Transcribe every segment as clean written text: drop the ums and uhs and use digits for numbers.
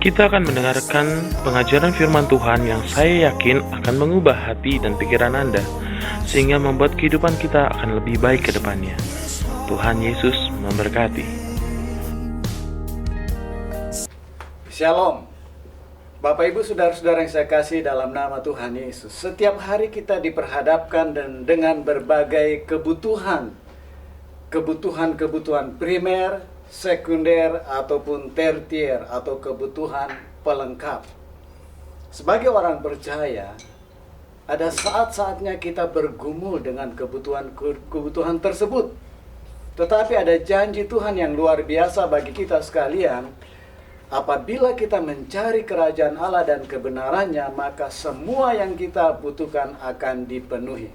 Kita akan mendengarkan pengajaran firman Tuhan yang saya yakin akan mengubah hati dan pikiran Anda, sehingga membuat kehidupan kita akan lebih baik ke depannya. Tuhan Yesus memberkati. Shalom. Bapak Ibu saudara-saudara yang saya kasih dalam nama Tuhan Yesus. Setiap hari kita diperhadapkan dengan berbagai kebutuhan primer, sekunder, ataupun tertier, atau kebutuhan pelengkap. Sebagai orang percaya, ada saat-saatnya kita bergumul dengan kebutuhan tersebut. Tetapi ada janji Tuhan yang luar biasa bagi kita sekalian. Apabila kita mencari kerajaan Allah dan kebenarannya, maka semua yang kita butuhkan akan dipenuhi.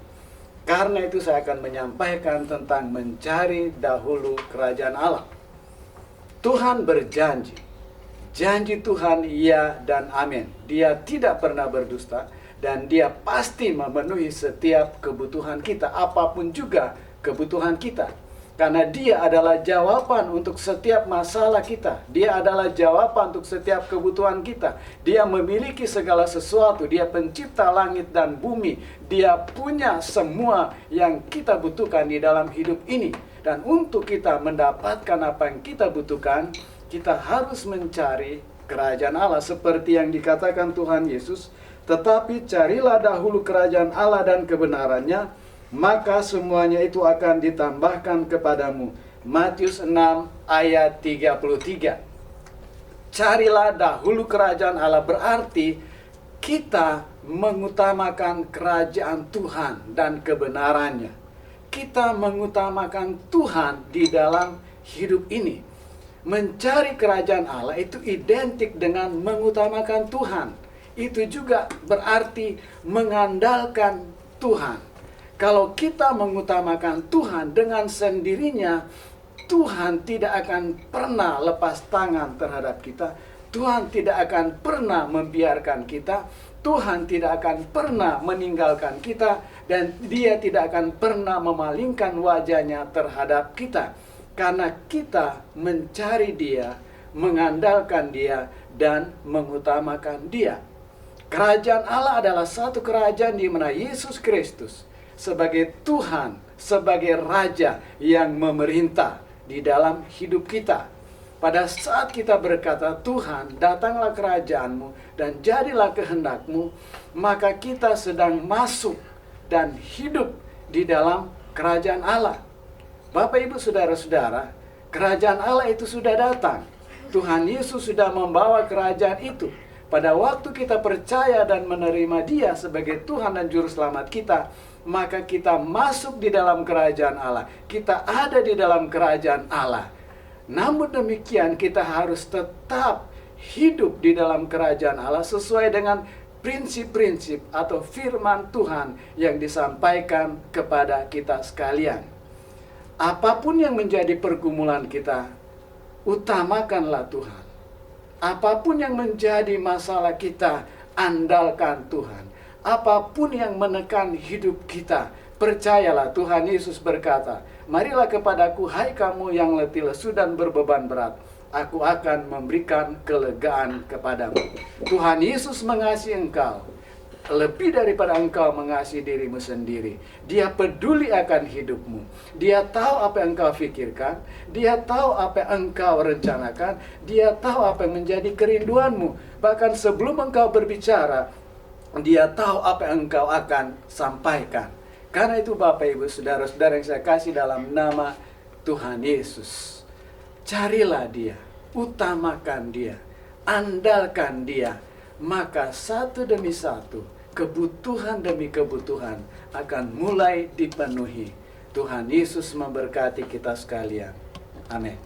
Karena itu saya akan menyampaikan tentang mencari dahulu kerajaan Allah. Tuhan berjanji. Janji Tuhan ya dan amin. Dia tidak pernah berdusta dan dia pasti memenuhi setiap kebutuhan kita, apapun juga kebutuhan kita. Karena dia adalah jawaban untuk setiap masalah kita. Dia adalah jawaban untuk setiap kebutuhan kita. Dia memiliki segala sesuatu. Dia pencipta langit dan bumi. Dia punya semua yang kita butuhkan di dalam hidup ini. Dan untuk kita mendapatkan apa yang kita butuhkan, kita harus mencari kerajaan Allah. Seperti yang dikatakan Tuhan Yesus, tetapi carilah dahulu kerajaan Allah dan kebenarannya, maka semuanya itu akan ditambahkan kepadamu. Matius 6 ayat 33. Carilah dahulu kerajaan Allah berarti kita mengutamakan kerajaan Tuhan dan kebenarannya. Kita mengutamakan Tuhan di dalam hidup ini. Mencari kerajaan Allah itu identik dengan mengutamakan Tuhan. Itu juga berarti mengandalkan Tuhan. Kalau kita mengutamakan Tuhan dengan sendirinya, Tuhan tidak akan pernah lepas tangan terhadap kita. Tuhan tidak akan pernah membiarkan kita. Tuhan tidak akan pernah meninggalkan kita. Dan dia tidak akan pernah memalingkan wajahnya terhadap kita. Karena kita mencari dia, mengandalkan dia, dan mengutamakan dia. Kerajaan Allah adalah satu kerajaan di mana Yesus Kristus sebagai Tuhan, sebagai Raja yang memerintah di dalam hidup kita. Pada saat kita berkata, Tuhan, datanglah kerajaanmu dan jadilah kehendakmu, maka kita sedang masuk dan hidup di dalam kerajaan Allah. Bapak, Ibu, saudara-saudara, kerajaan Allah itu sudah datang. Tuhan Yesus sudah membawa kerajaan itu. Pada waktu kita percaya dan menerima dia sebagai Tuhan dan Juru Selamat kita, maka kita masuk di dalam kerajaan Allah. Kita ada di dalam kerajaan Allah. Namun demikian kita harus tetap hidup di dalam kerajaan Allah sesuai dengan prinsip-prinsip atau firman Tuhan yang disampaikan kepada kita sekalian. Apapun yang menjadi pergumulan kita, utamakanlah Tuhan. Apapun yang menjadi masalah kita, andalkan Tuhan. Apapun yang menekan hidup kita, percayalah. Tuhan Yesus berkata, marilah kepadaku hai kamu yang letih lesu dan berbeban berat, aku akan memberikan kelegaan kepadamu. Tuhan Yesus mengasihi engkau lebih daripada engkau mengasihi dirimu sendiri. Dia peduli akan hidupmu. Dia tahu apa yang engkau pikirkan. Dia tahu apa yang engkau rencanakan. Dia tahu apa yang menjadi kerinduanmu. Bahkan sebelum engkau berbicara, dia tahu apa yang engkau akan sampaikan. Karena itu Bapak, Ibu, saudara-saudara yang saya kasih dalam nama Tuhan Yesus, carilah dia, utamakan dia, andalkan dia. Maka satu demi satu, kebutuhan demi kebutuhan akan mulai dipenuhi. Tuhan Yesus memberkati kita sekalian. Amin.